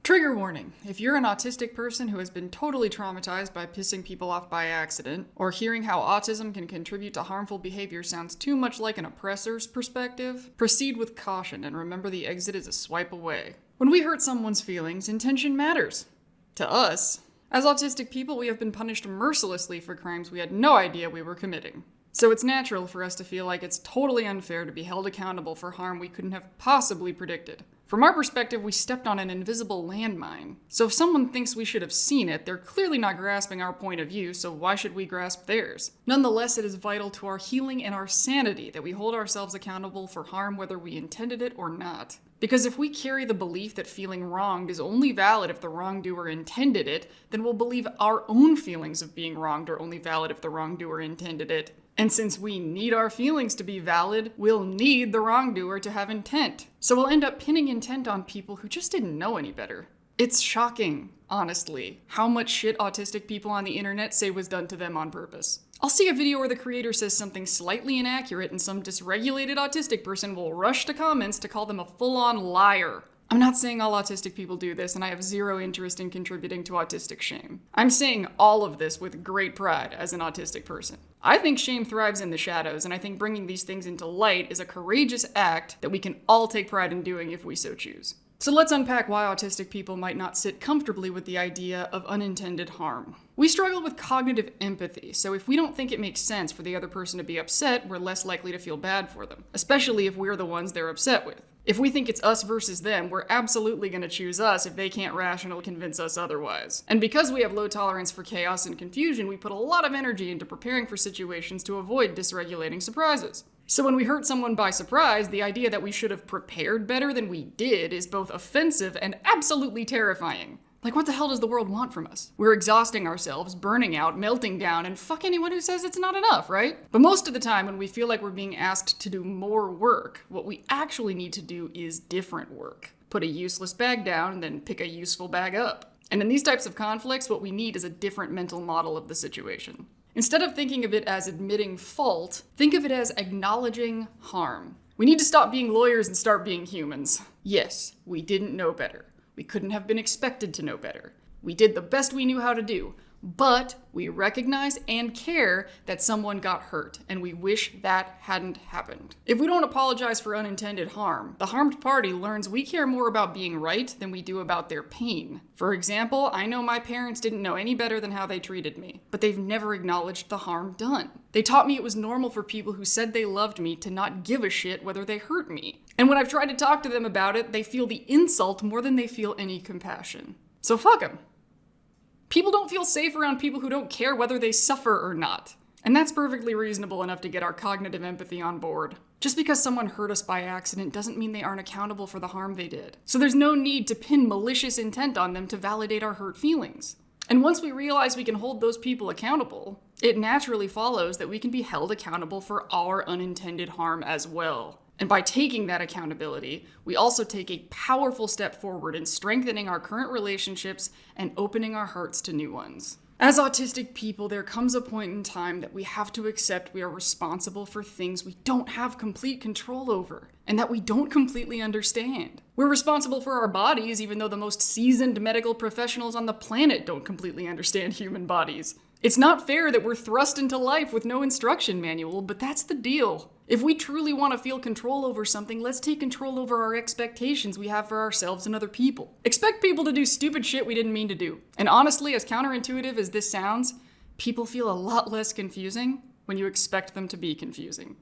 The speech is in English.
Trigger warning. If you're an autistic person who has been totally traumatized by pissing people off by accident, or hearing how autism can contribute to harmful behavior sounds too much like an oppressor's perspective, proceed with caution and remember the exit is a swipe away. When we hurt someone's feelings, intention matters. To us. As autistic people, we have been punished mercilessly for crimes we had no idea we were committing. So it's natural for us to feel like it's totally unfair to be held accountable for harm we couldn't have possibly predicted. From our perspective, we stepped on an invisible landmine. So if someone thinks we should have seen it, they're clearly not grasping our point of view, so why should we grasp theirs? Nonetheless, it is vital to our healing and our sanity that we hold ourselves accountable for harm whether we intended it or not. Because if we carry the belief that feeling wronged is only valid if the wrongdoer intended it, then we'll believe our own feelings of being wronged are only valid if the wrongdoer intended it. And since we need our feelings to be valid, we'll need the wrongdoer to have intent. So we'll end up pinning intent on people who just didn't know any better. It's shocking, honestly, how much shit autistic people on the internet say was done to them on purpose. I'll see a video where the creator says something slightly inaccurate and some dysregulated autistic person will rush to comments to call them a full-on liar. I'm not saying all autistic people do this, and I have zero interest in contributing to autistic shame. I'm saying all of this with great pride as an autistic person. I think shame thrives in the shadows, and I think bringing these things into light is a courageous act that we can all take pride in doing if we so choose. So let's unpack why autistic people might not sit comfortably with the idea of unintended harm. We struggle with cognitive empathy, so if we don't think it makes sense for the other person to be upset, we're less likely to feel bad for them, especially if we're the ones they're upset with. If we think it's us versus them, we're absolutely going to choose us if they can't rationally convince us otherwise. And because we have low tolerance for chaos and confusion, we put a lot of energy into preparing for situations to avoid dysregulating surprises. So when we hurt someone by surprise, the idea that we should have prepared better than we did is both offensive and absolutely terrifying. Like, what the hell does the world want from us? We're exhausting ourselves, burning out, melting down, and fuck anyone who says it's not enough, right? But most of the time, when we feel like we're being asked to do more work, what we actually need to do is different work. Put a useless bag down, and then pick a useful bag up. And in these types of conflicts, what we need is a different mental model of the situation. Instead of thinking of it as admitting fault, think of it as acknowledging harm. We need to stop being lawyers and start being humans. Yes, we didn't know better. We couldn't have been expected to know better. We did the best we knew how to do, but we recognize and care that someone got hurt, and we wish that hadn't happened. If we don't apologize for unintended harm, the harmed party learns we care more about being right than we do about their pain. For example, I know my parents didn't know any better than how they treated me, but they've never acknowledged the harm done. They taught me it was normal for people who said they loved me to not give a shit whether they hurt me. And when I've tried to talk to them about it, they feel the insult more than they feel any compassion. So fuck them. People don't feel safe around people who don't care whether they suffer or not. And that's perfectly reasonable enough to get our cognitive empathy on board. Just because someone hurt us by accident doesn't mean they aren't accountable for the harm they did. So there's no need to pin malicious intent on them to validate our hurt feelings. And once we realize we can hold those people accountable, it naturally follows that we can be held accountable for our unintended harm as well. And by taking that accountability, we also take a powerful step forward in strengthening our current relationships and opening our hearts to new ones. As autistic people, there comes a point in time that we have to accept we are responsible for things we don't have complete control over, and that we don't completely understand. We're responsible for our bodies, even though the most seasoned medical professionals on the planet don't completely understand human bodies. It's not fair that we're thrust into life with no instruction manual, but that's the deal. If we truly want to feel control over something, let's take control over our expectations we have for ourselves and other people. Expect people to do stupid shit we didn't mean to do. And honestly, as counterintuitive as this sounds, people feel a lot less confusing when you expect them to be confusing.